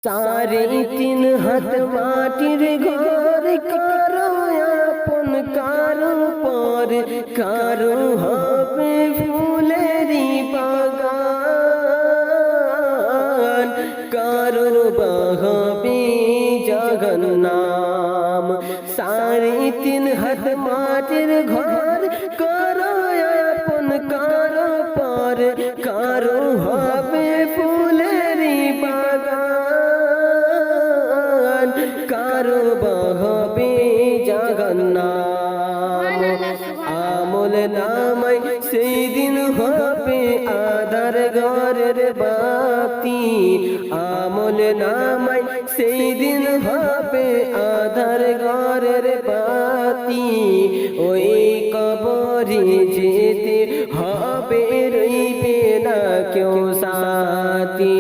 सारे तीन हाथ माटिर घर कारो अपन कारो पर कारो হবে ফুলেরি বাগান কারো হবে জগন্নাম सारे तीन हाथ माटिर घर कारो अपन कारो पर कारो হবে ফুলেরি বাগান কারো হবে জগন্নাম আমল নামাই সেই দিন হবে আধার ঘরের বাতি আমল নামাই সেই দিন হবে আধার ঘরের বাতি ওই কবরে যেতে হবে রইবে না কেউ সাথী